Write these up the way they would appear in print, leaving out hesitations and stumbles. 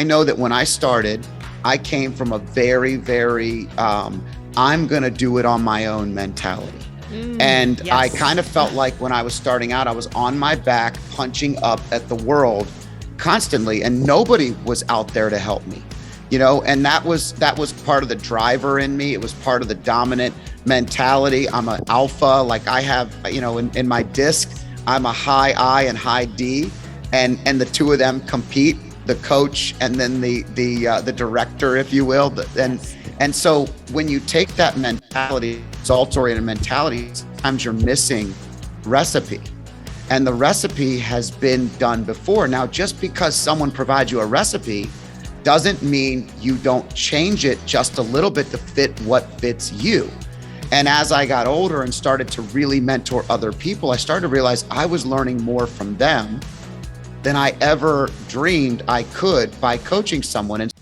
I know that when I started, I came from a very, I'm going to do it on my own mentality. And I Yes. kind of felt like when I was starting out, I was on my back, punching up at the world constantly, and nobody was out there to help me, and that was part of the driver in me. It was part of the dominant mentality. I'm an alpha, like I have, in my disc, I'm a high I and high D, and the two of them compete, the coach and then the director, if you will. And so when you take that mentality, results-oriented mentality, sometimes you're missing recipe. And the recipe has been done before. Now, just because someone provides you a recipe doesn't mean you don't change it just a little bit to fit what fits you. And as I got older and started to really mentor other people, I started to realize I was learning more from them than I ever dreamed I could by coaching someone. And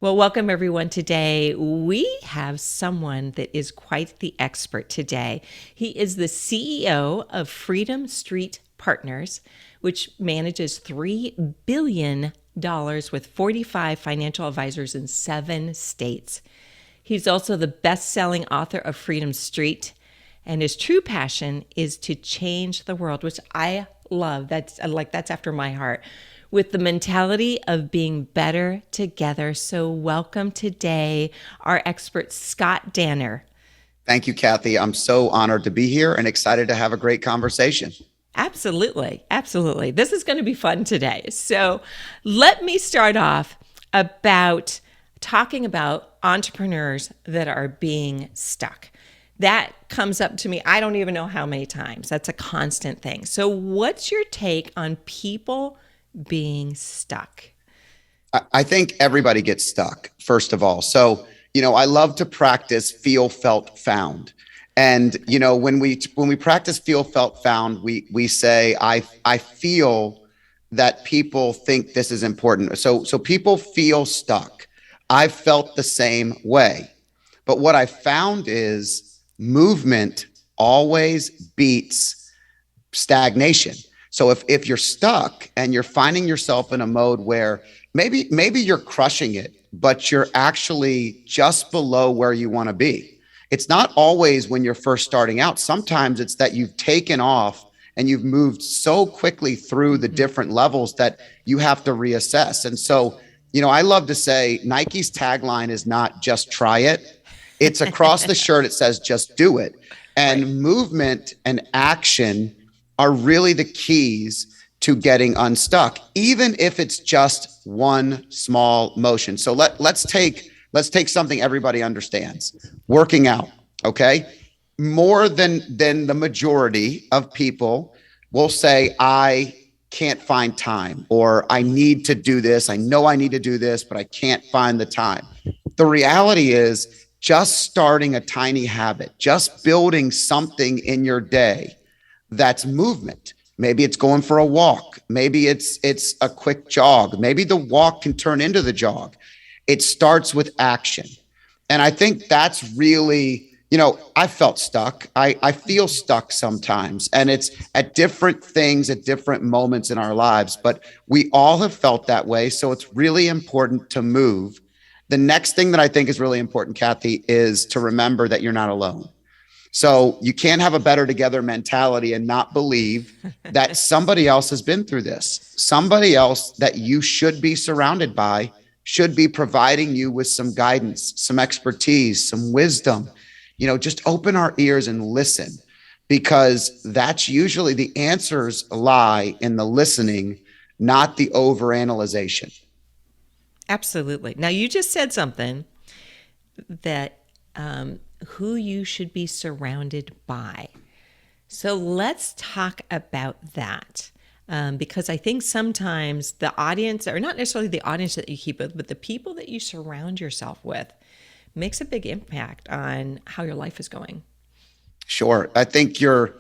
Well, welcome everyone. Today, we have someone that is quite the expert today. He is the CEO of Freedom Street Partners, which manages $3 billion with 45 financial advisors in 7 states. He's also the best-selling author of Freedom Street, and his true passion is to change the world, which I love. That's after my heart, with the mentality of being better together. So welcome today, our expert, Scott Danner. thank you, Kathy. I'm so honored to be here and excited to have a great conversation. Absolutely. Absolutely. This is going to be fun today. So let me start off about talking about entrepreneurs that are being stuck. That comes up to me, I don't even know how many times. That's a constant thing. So what's your take on people being stuck? I think everybody gets stuck, first of all. So, I love to practice feel, felt, found. And, when we practice feel, felt, found, we say, I feel that people think this is important. So people feel stuck. I've felt the same way. But what I found is movement always beats stagnation. So if you're stuck and you're finding yourself in a mode where maybe you're crushing it, but you're actually just below where you want to be. It's not always when you're first starting out. Sometimes it's that you've taken off and you've moved so quickly through the different levels that you have to reassess. And so, I love to say Nike's tagline is not just try it. It's across the shirt. It says just do it. Right. And movement and action are really the keys to getting unstuck, even if it's just one small motion. So let's take something everybody understands. Working out, okay? More than the majority of people will say, I can't find time, or I need to do this. I know I need to do this, but I can't find the time. The reality is just starting a tiny habit, just building something in your day that's movement. Maybe it's going for a walk. Maybe it's a quick jog. Maybe the walk can turn into the jog. It starts with action. And I think that's really, I felt stuck. I feel stuck sometimes. And it's at different things at different moments in our lives. But we all have felt that way. So it's really important to move. The next thing that I think is really important, Kathy, is to remember that you're not alone. So you can't have a better together mentality and not believe that somebody else has been through this. Somebody else that you should be surrounded by should be providing you with some guidance, some expertise, some wisdom. Just open our ears and listen, because that's usually the answers lie in the listening, not the overanalyzation. Absolutely. Now, you just said something that who you should be surrounded by. So let's talk about that. Because I think sometimes the audience, or not necessarily the audience that you keep with, but the people that you surround yourself with makes a big impact on how your life is going. Sure. I think you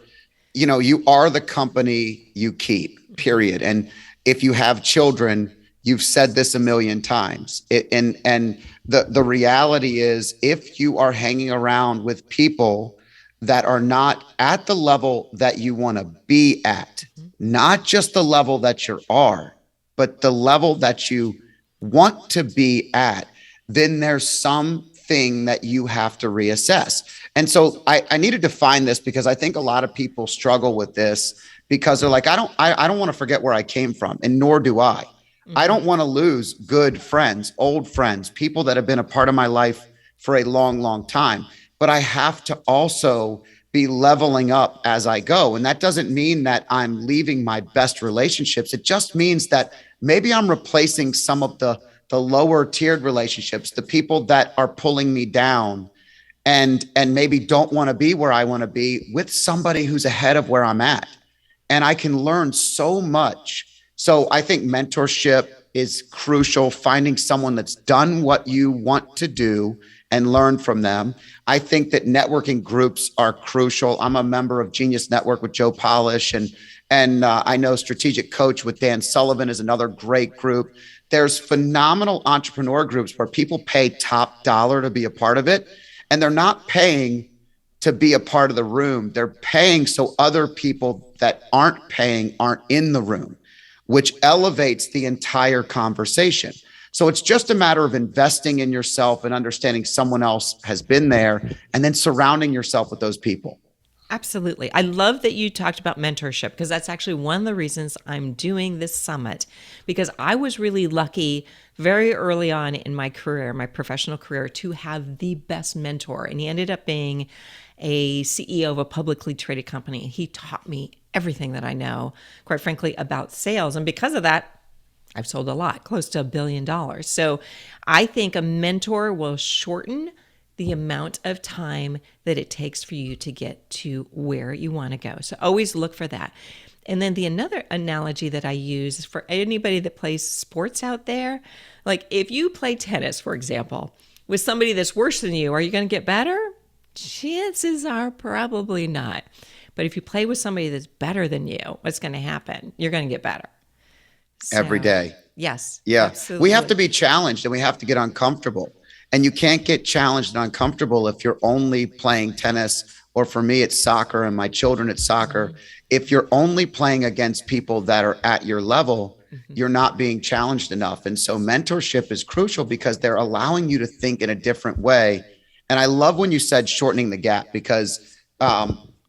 are the company you keep, period. And if you have children, you've said this a million times. And the reality is, if you are hanging around with people that are not at the level that you want to be at, Mhm. not just the level that you are, but the level that you want to be at, then there's something that you have to reassess. And so I need to define this because I think a lot of people struggle with this because they're like, I don't want to forget where I came from, and nor do I. I Mhm. don't want to lose good friends, old friends, people that have been a part of my life for a long, long time. But I have to also be leveling up as I go. And that doesn't mean that I'm leaving my best relationships. It just means that maybe I'm replacing some of the lower tiered relationships, the people that are pulling me down and maybe don't want to be where I want to be, with somebody who's ahead of where I'm at. And I can learn so much. So I think mentorship is crucial, finding someone that's done what you want to do and learn from them. I think that networking groups are crucial. I'm a member of Genius Network with Joe Polish, and I know Strategic Coach with Dan Sullivan is another great group. There's phenomenal entrepreneur groups where people pay top dollar to be a part of it, and they're not paying to be a part of the room. They're paying so other people that aren't paying aren't in the room, which elevates the entire conversation. So it's just a matter of investing in yourself and understanding someone else has been there and then surrounding yourself with those people. Absolutely. I love that you talked about mentorship because that's actually one of the reasons I'm doing this summit, because I was really lucky very early on in my career, my professional career, to have the best mentor. And he ended up being a CEO of a publicly traded company. He taught me everything that I know, quite frankly, about sales. And because of that, I've sold a lot, close to $1 billion. So I think a mentor will shorten the amount of time that it takes for you to get to where you want to go. So always look for that. And then the another analogy that I use is for anybody that plays sports out there. Like if you play tennis, for example, with somebody that's worse than you, are you going to get better? Chances are probably not. But if you play with somebody that's better than you, what's going to happen? You're going to get better. Every So, day. yes, Yeah. We have to absolutely. be challenged and we have to get uncomfortable. And you can't get challenged and uncomfortable if you're only playing tennis, or for me, it's soccer, and my children, it's soccer. Mhm. If you're only playing against people that are at your level, Mhm. you're not being challenged enough. And so mentorship is crucial because they're allowing you to think in a different way. And I love when you said shortening the gap, because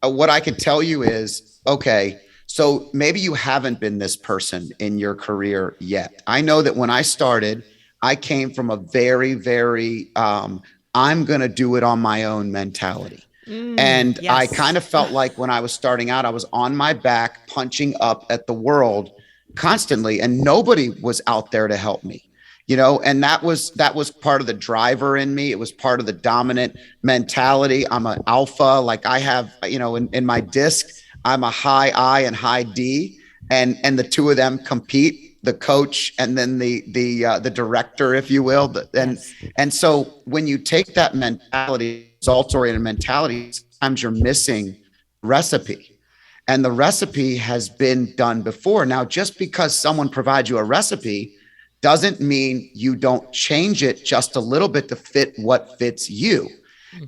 what I can tell you is, okay, so maybe you haven't been this person in your career yet. I know that when I started, I came from a very, very, I'm going to do it on my own mentality. And I kind Yes. of felt like when I was starting out, I was on my back, punching up at the world constantly, and nobody was out there to help me. And that was part of the driver in me. It was part of the dominant mentality. I'm an alpha. Like I have, in my disc, I'm a high I and high D, and the two of them compete. The coach and then the director, if you will, Yes. and so when you take that mentality, results oriented mentality, sometimes you're missing recipe, and the recipe has been done before. Now, just because someone provides you a recipe doesn't mean you don't change it just a little bit to fit what fits you.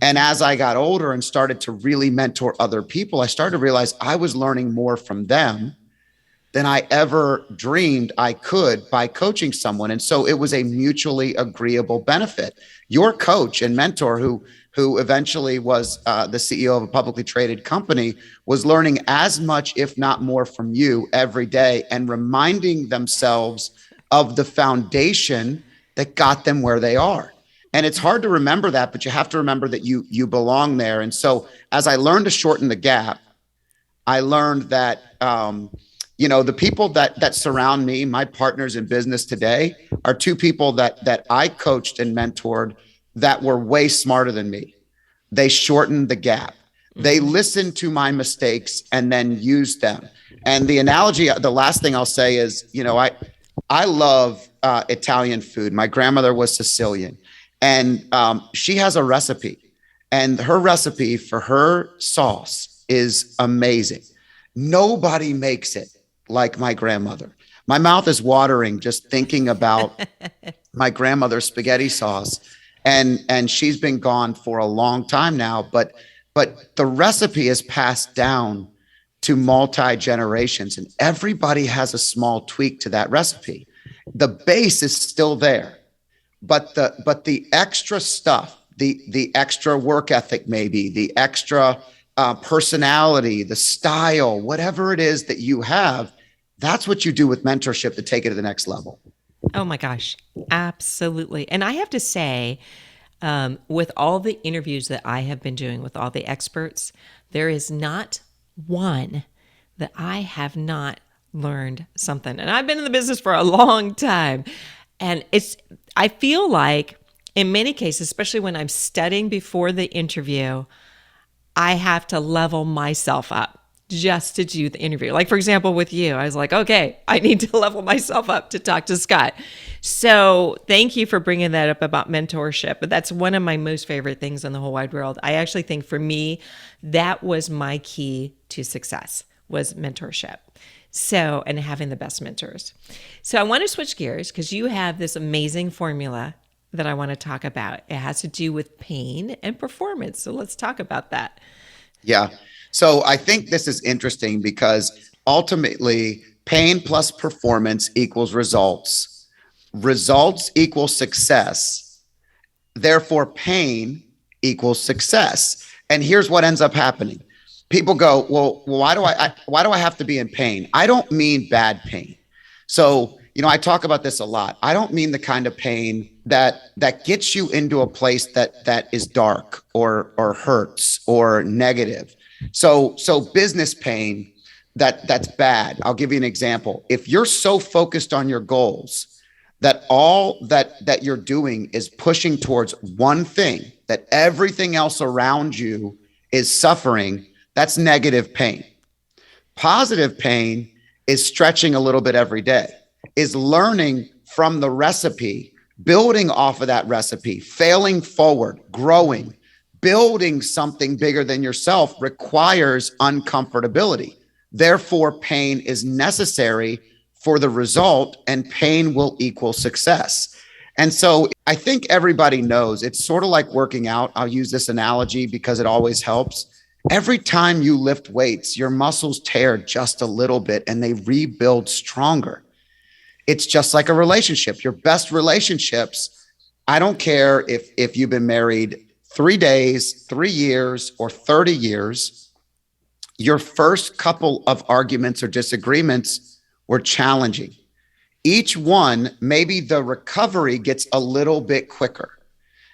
And Mhm. as I got older and started to really mentor other people, I started to realize I was learning more from them than I ever dreamed I could by coaching someone. And so it was a mutually agreeable benefit. Your coach and mentor, who eventually was the CEO of a publicly traded company, was learning as much, if not more, from you every day and reminding themselves of the foundation that got them where they are. And it's hard to remember that, but you have to remember that you belong there. And so as I learned to shorten the gap, I learned that the people that surround me, my partners in business today, are two people that I coached and mentored that were way smarter than me. They shortened the gap. They Mhm. listened to my mistakes and then used them. And the analogy, the last thing I'll say is, I love Italian food. My grandmother was Sicilian, and she has a recipe, and her recipe for her sauce is amazing. Nobody makes it like my grandmother. My mouth is watering just thinking about my grandmother's spaghetti sauce, and she's been gone for a long time now, but but the recipe is passed down to multi generations, and everybody has a small tweak to that recipe. The base is still there, but the extra stuff, the extra work ethic, maybe the extra personality, the style, whatever it is that you have, that's what you do with mentorship to take it to the next level. Oh my gosh, absolutely. And I have to say, with all the interviews that I have been doing with all the experts, there is not one that I have not learned something. And I've been in the business for a long time. And I feel like in many cases, especially when I'm studying before the interview, I have to level myself up just to do the interview. Like, for example, with you, I was like, okay, I need to level myself up to talk to Scott. So thank you for bringing that up about mentorship. But that's one of my most favorite things in the whole wide world. I actually think for me, that was my key to success was mentorship. So, and having the best mentors. So I want to switch gears because you have this amazing formula that I want to talk about. It has to do with pain and performance. So let's talk about that. Yeah. So I think this is interesting because ultimately, pain plus performance equals results. Results equal success. Therefore, pain equals success. And here's what ends up happening. People go, well, why do I have to be in pain? I don't mean bad pain. So, I talk about this a lot. I don't mean the kind of pain that gets you into a place that is dark or hurts or negative. So business pain that's bad. I'll give you an example. If you're so focused on your goals that all that you're doing is pushing towards one thing, that everything else around you is suffering, that's negative pain. Positive pain is stretching a little bit every day, is learning from the recipe, building off of that recipe, failing forward, growing, building something bigger than yourself requires uncomfortability. Therefore, pain is necessary for the result, and pain will equal success. And so I think everybody knows it's sort of like working out. I'll use this analogy because it always helps. Every time you lift weights, your muscles tear just a little bit and they rebuild stronger. It's just like a relationship. Your best relationships, I don't care if you've been married 3 days, 3 years, or 30 years, your first couple of arguments or disagreements were challenging. Each one, maybe the recovery gets a little bit quicker.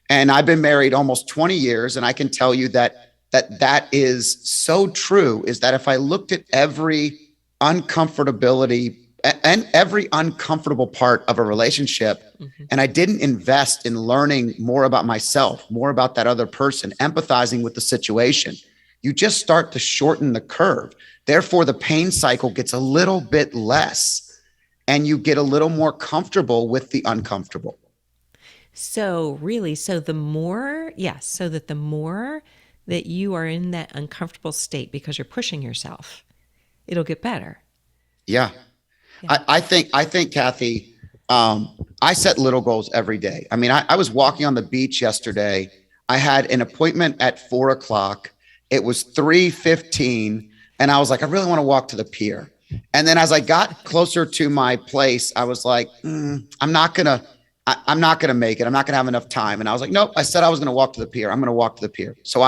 And I've been married almost 20 years, and I can tell you that is so true, is that if I looked at every uncomfortability and every uncomfortable part of a relationship, and I didn't invest in learning more about myself, more about that other person, empathizing with the situation, you just start to shorten the curve. Therefore, the pain cycle gets a little bit less and you get a little more comfortable with the uncomfortable. So really, so the more, yes, so that the more that you are in that uncomfortable state because you're pushing yourself, it'll get better. Yeah. Yeah. I think, Kathy, I set little goals every day. I mean, I was walking on the beach yesterday. I had an appointment at 4 o'clock. It was 3:15. And I was like, I really want to walk to the pier. And then as I got closer to my place, I was like, I'm not going to, I'm not going to make it. I'm not going to have enough time. And I was like, nope, I said I was going to walk to the pier. I'm going to walk to the pier. So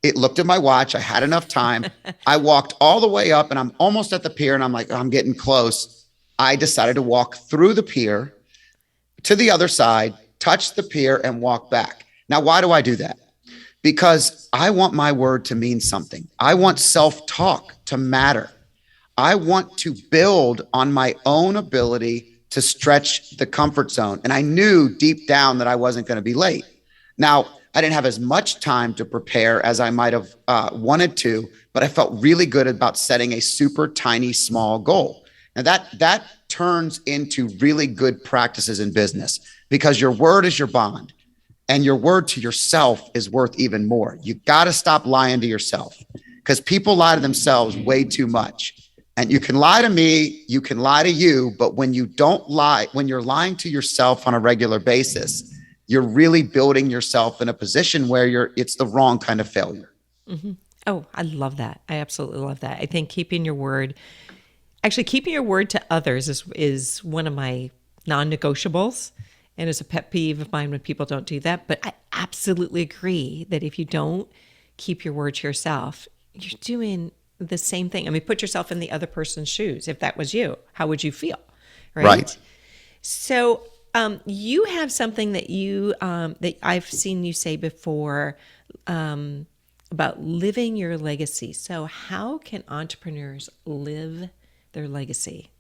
it looked at my watch. I had enough time. I walked all the way up and I'm almost at the pier and I'm like, oh, I'm getting close. I decided to walk through the pier to the other side, touch the pier and walk back. Now, why do I do that? Because I want my word to mean something. I want self-talk to matter. I want to build on my own ability to stretch the comfort zone. And I knew deep down that I wasn't going to be late. Now, I didn't have as much time to prepare as I might have wanted to, but I felt really good about setting a super tiny, small goal. Now that turns into really good practices in business because your word is your bond and your word to yourself is worth even more. You got to stop lying to yourself because people lie to themselves way too much. And you can lie to me, you can lie to you, but when you don't lie, when you're lying to yourself on a regular basis, you're really building yourself in a position where it's the wrong kind of failure. Oh, I love that. I absolutely love that. I think keeping your word to others is one of my non-negotiables, and is a pet peeve of mine when people don't do that. But I absolutely agree that if you don't keep your word to yourself, you're doing the same thing. I mean, put yourself in the other person's shoes. If that was you, how would you feel? Right. Right. So, you have something that I've seen you say before, about living your legacy. So, how can entrepreneurs live their legacy?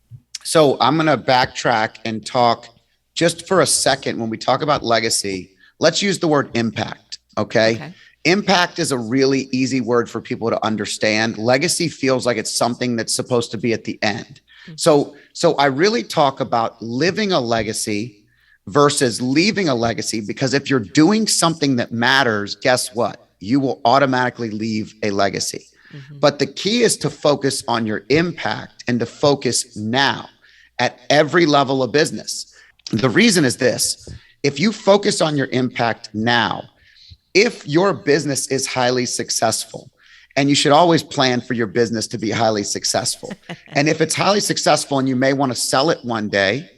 So I'm going to backtrack and talk just for a second. When we talk about legacy, let's use the word impact. Okay. Okay. Impact is a really easy word for people to understand. Legacy feels like it's something that's supposed to be at the end. So I really talk about living a legacy versus leaving a legacy, because if you're doing something that matters, guess what? You will automatically leave a legacy. But the key is to focus on your impact and to focus now at every level of business. The reason is this: if you focus on your impact now, if your business is highly successful, and you should always plan for your business to be highly successful. And if it's highly successful and you may want to sell it one day,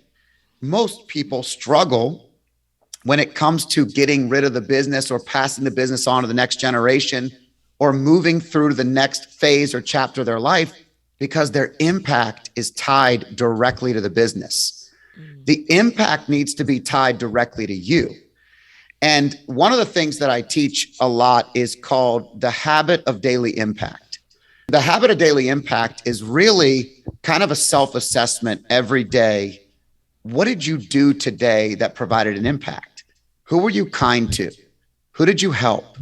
most people struggle when it comes to getting rid of the business or passing the business on to the next generation or moving through to the next phase or chapter of their life, because their impact is tied directly to the business. The impact needs to be tied directly to you. And one of the things that I teach a lot is called the habit of daily impact. The habit of daily impact is really kind of a self-assessment every day. What did you do today that provided an impact? Who were you kind to? Who did you help?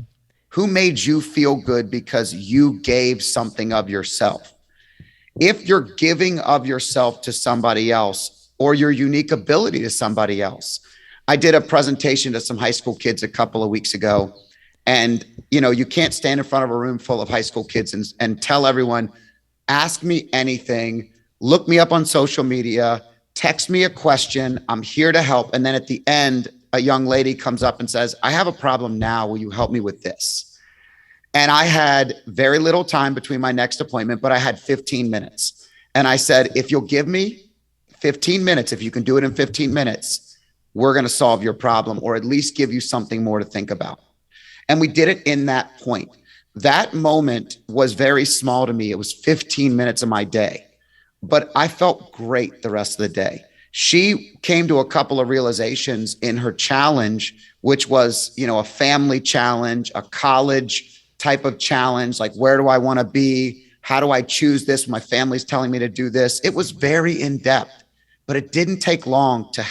Who made you feel good because you gave something of yourself? If you're giving of yourself to somebody else or your unique ability to somebody else. I did a presentation to some high school kids a couple of weeks ago. And, you can't stand in front of a room full of high school kids and tell everyone, ask me anything, look me up on social media, text me a question. I'm here to help. And then at the end, a young lady comes up and says, I have a problem now. Will you help me with this? And I had very little time between my next appointment, but I had 15 minutes. And I said, if you'll give me 15 minutes, if you can do it in 15 minutes, we're going to solve your problem, or at least give you something more to think about. And we did it in that point. That moment was very small to me. It was 15 minutes of my day, but I felt great the rest of the day. She came to a couple of realizations in her challenge, which was, a family challenge, a college type of challenge. Like, where do I want to be? How do I choose this? My family's telling me to do this. It was very in depth, but it didn't take long to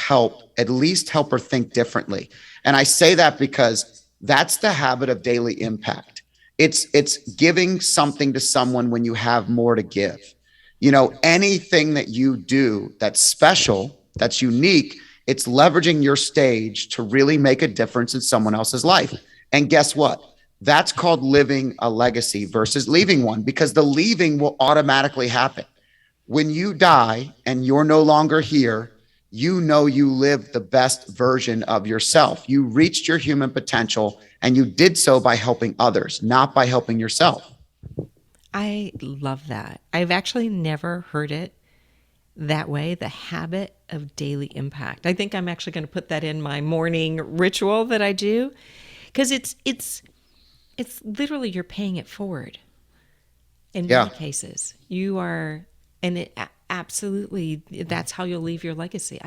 at least help her think differently. And I say that because that's the habit of daily impact. It's giving something to someone when you have more to give. Anything that you do that's special, that's unique, it's leveraging your stage to really make a difference in someone else's life. And guess what? That's called living a legacy versus leaving one, because the leaving will automatically happen. When you die and you're no longer here, you lived the best version of yourself. You reached your human potential, and you did so by helping others, not by helping yourself. I love that. I've actually never heard it that way, the habit of daily impact. I think I'm actually going to put that in my morning ritual that I do, because it's literally, you're paying it forward. In many Yeah. cases, you are, and absolutely, that's how you'll leave your legacy.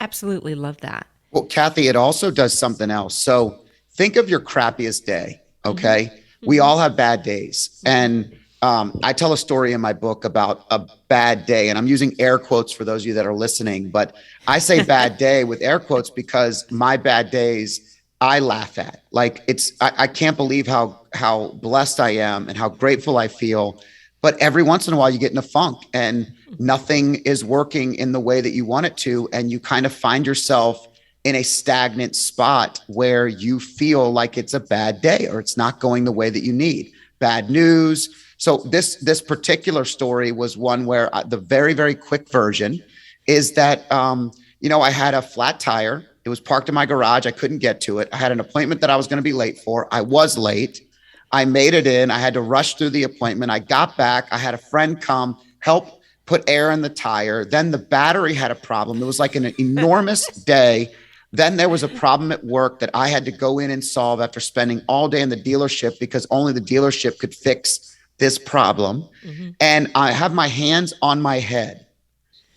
Absolutely love that. Well, Kathy, it also does something else. So think of your crappiest day. Okay. We all have bad days. And I tell a story in my book about a bad day, and I'm using air quotes for those of you that are listening, but I say bad day with air quotes because my bad days I laugh at. Like, I can't believe how blessed I am and how grateful I feel. But every once in a while you get in a funk and nothing is working in the way that you want it to. And you kind of find yourself in a stagnant spot where you feel like it's a bad day or it's not going the way that you need. Bad news. So this particular story was one where the very, very quick version is that, I had a flat tire. It was parked in my garage. I couldn't get to it. I had an appointment that I was going to be late for. I was late. I made it in. I had to rush through the appointment. I got back. I had a friend come help put air in the tire. Then the battery had a problem. It was like an enormous day. Then there was a problem at work that I had to go in and solve after spending all day in the dealership because only the dealership could fix this problem. Mm-hmm. And I have my hands on my head.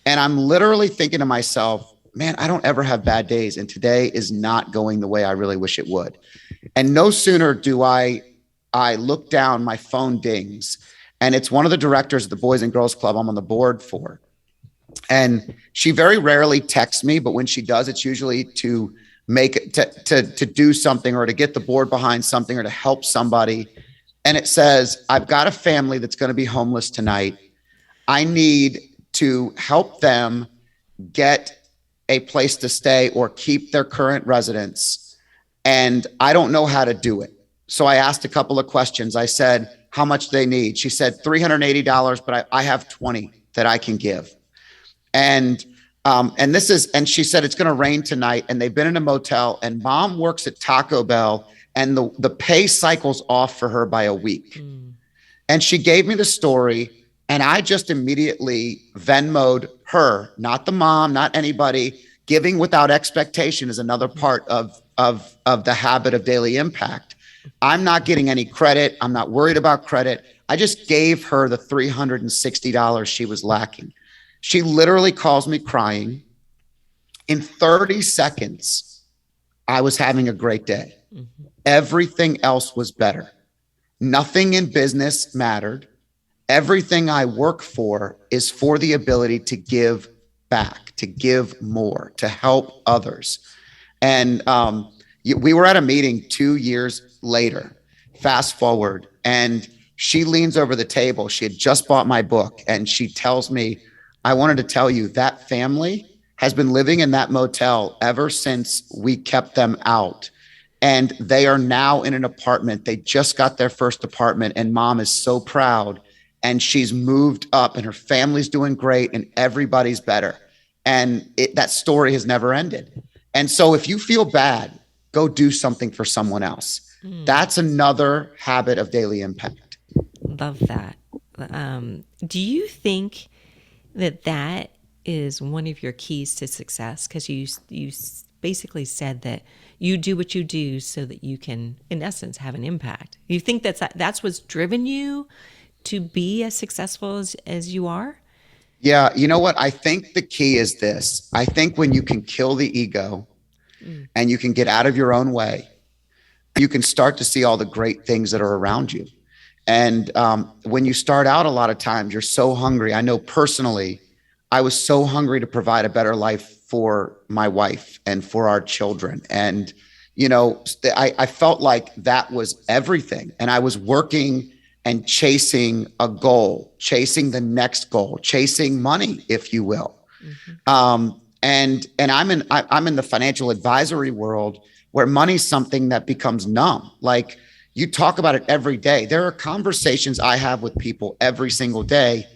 And I'm literally thinking to myself, man, I don't ever have bad days. And today is not going the way I really wish it would. And no sooner do I look down, my phone dings, and it's one of the directors of the Boys and Girls Club I'm on the board for. And she very rarely texts me, but when she does, it's usually to make it to do something or to get the board behind something or to help somebody. And it says, I've got a family that's going to be homeless tonight. I need to help them get a place to stay or keep their current residence. And I don't know how to do it. So I asked a couple of questions. I said, how much do they need? She said $380, but I have 20 that I can give. And she said, it's going to rain tonight. And they've been in a motel and mom works at Taco Bell and the pay cycles off for her by a week. And she gave me the story and I just immediately Venmo'd her, not the mom, not anybody. Giving without expectation is another part of the habit of daily impact. I'm not getting any credit. I'm not worried about credit. I just gave her the $360 she was lacking. She literally calls me crying. In 30 seconds, I was having a great day. Mm-hmm. Everything else was better. Nothing in business mattered. Everything I work for is for the ability to give back, to give more, to help others. And we were at a meeting 2 years later, fast forward, and she leans over the table. She had just bought my book and she tells me, I wanted to tell you that family has been living in that motel ever since we kept them out. And they are now in an apartment. They just got their first apartment and mom is so proud and she's moved up and her family's doing great and everybody's better. And that story has never ended. And so if you feel bad, go do something for someone else. That's another habit of daily impact. Love that. Do you think that is one of your keys to success? Because you basically said that you do what you do so that you can, in essence, have an impact. You think that's what's driven you to be as successful as you are? Yeah. You know what? I think the key is this. I think when you can kill the ego and you can get out of your own way, you can start to see all the great things that are around you. And when you start out, a lot of times you're so hungry. I know personally, I was so hungry to provide a better life for my wife and for our children. And, I felt like that was everything. And I was working and chasing a goal, chasing the next goal, chasing money, if you will. Mm-hmm. And I'm in the financial advisory world where money's something that becomes numb. Like you talk about it every day. There are conversations I have with people every single day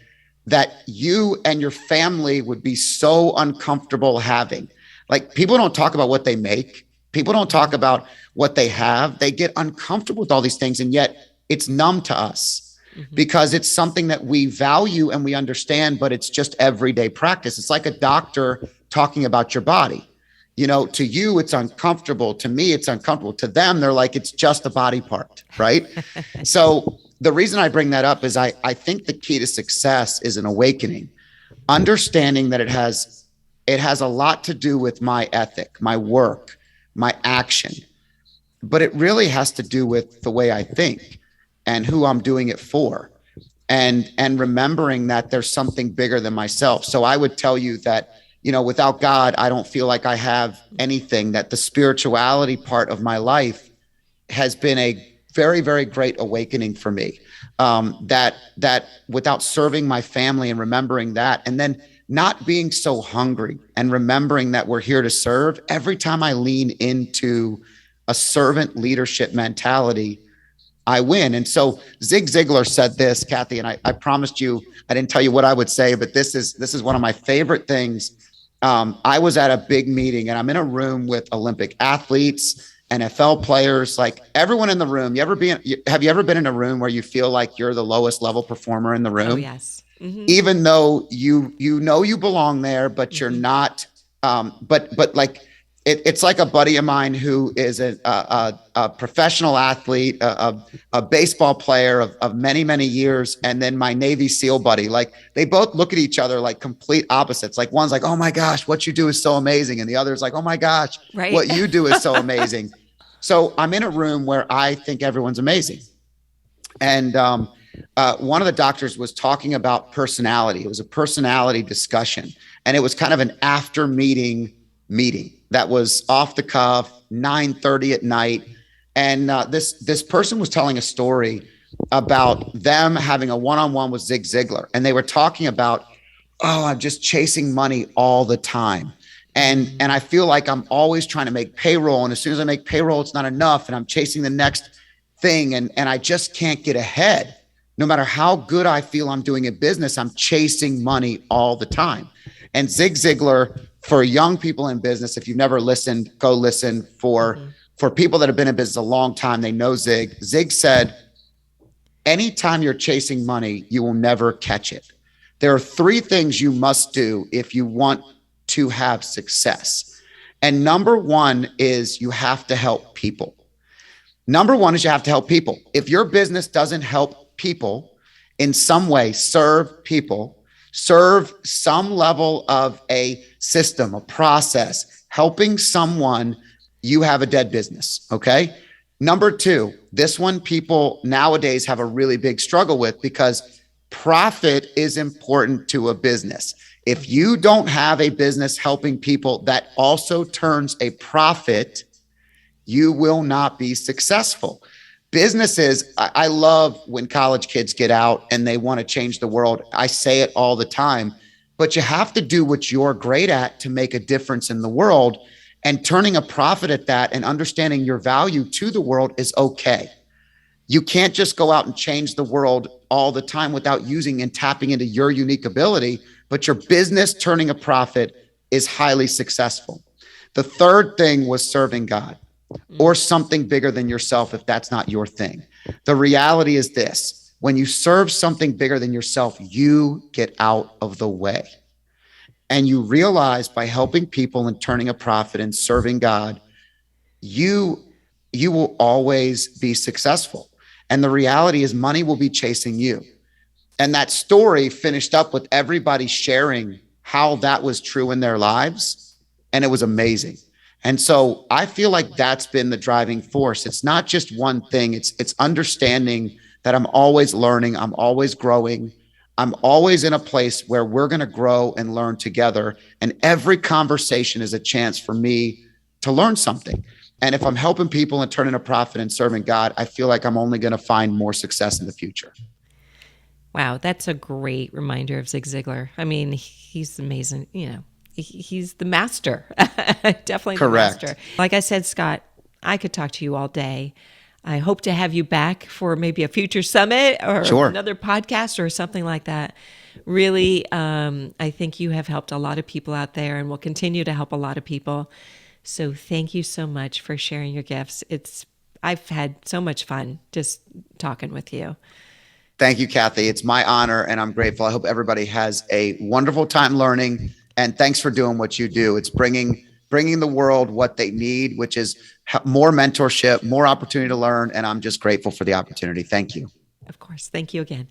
that you and your family would be so uncomfortable having. Like people don't talk about what they make. People don't talk about what they have. They get uncomfortable with all these things. And yet it's numb to us because it's something that we value and we understand, but it's just everyday practice. It's like a doctor talking about your body. To you, it's uncomfortable. To me, it's uncomfortable. To them, they're like, it's just a body part, right? So the reason I bring that up is I think the key to success is an awakening, understanding that it has a lot to do with my ethic, my work, my action, but it really has to do with the way I think and who I'm doing it for, and remembering that there's something bigger than myself. So I would tell you that, without God, I don't feel like I have anything, that the spirituality part of my life has been a very, very great awakening for me. That without serving my family and remembering that, and then not being so hungry and remembering that we're here to serve, every time I lean into a servant leadership mentality, I win. And so Zig Ziglar said this, Kathy, and I promised you, I didn't tell you what I would say, but this is one of my favorite things. I was at a big meeting and I'm in a room with Olympic athletes NFL players, like everyone in the room. Have you ever been in a room where you feel like you're the lowest level performer in the Oh, room? yes. Hmm. Even though you know you belong there, but you're Hmm. not. But like it's like a buddy of mine who is a professional athlete, a baseball player of many years, and then my Navy SEAL buddy. Like they both look at each other like complete opposites. Like one's like, "Oh my gosh, what you do is so amazing," and the other's like, "Oh my gosh, Right. what you do is so amazing." So I'm in a room where I think everyone's amazing. And one of the doctors was talking about personality. It was a personality discussion, and it was kind of an after meeting that was off the cuff, 9:30 at night. And this person was telling a story about them having a one-on-one with Zig Ziglar, and they were talking about, oh, I'm just chasing money all the time. And I feel like I'm always trying to make payroll. And as soon as I make payroll, it's not enough. And I'm chasing the next thing. And I just can't get ahead. No matter how good I feel I'm doing in business, I'm chasing money all the time. And Zig Ziglar, for young people in business, if you've never listened, go listen. Hmm. For people that have been in business a long time, they know Zig. Zig said, anytime you're chasing money, you will never catch it. There are three things you must do if you want to have success. And number one is you have to help people. Number one is you have to help people. If your business doesn't help people in some way, serve people, serve some level of a system, a process, helping someone, you have a dead business. Okay. Number two, this one people nowadays have a really big struggle with because profit is important to a business. If you don't have a business helping people that also turns a profit, you will not be successful. Businesses, I love when college kids get out and they want to change the world. I say it all the time, but you have to do what you're great at to make a difference in the world. And turning a profit at that and understanding your value to the world is okay. You can't just go out and change the world all the time without using and tapping into your unique ability, but your business turning a profit is highly successful. The third thing was serving God or something bigger than yourself if that's not your thing. The reality is this: when you serve something bigger than yourself, you get out of the way. And you realize by helping people and turning a profit and serving God, you you will always be successful. And the reality is money will be chasing you. And that story finished up with everybody sharing how that was true in their lives. And it was amazing. And so I feel like that's been the driving force. It's not just one thing. It's understanding that I'm always learning, I'm always growing. I'm always in a place where we're going to grow and learn together. And every conversation is a chance for me to learn something. And if I'm helping people and turning a profit and serving God, I feel like I'm only going to find more success in the future. Wow, that's a great reminder of Zig Ziglar. I mean, he's amazing. He's the master, definitely the Correct. master. Like I said, Scott, I could talk to you all day. I hope to have you back for maybe a future summit or Sure. another podcast or something like that. Really, I think you have helped a lot of people out there and will continue to help a lot of people. So thank you so much for sharing your gifts. I've had so much fun just talking with you. Thank you, Kathy. It's my honor and I'm grateful. I hope everybody has a wonderful time learning. And thanks for doing what you do. It's bringing the world what they need, which is more mentorship, more opportunity to learn. And I'm just grateful for the opportunity. Thank you. Of course. Thank you again.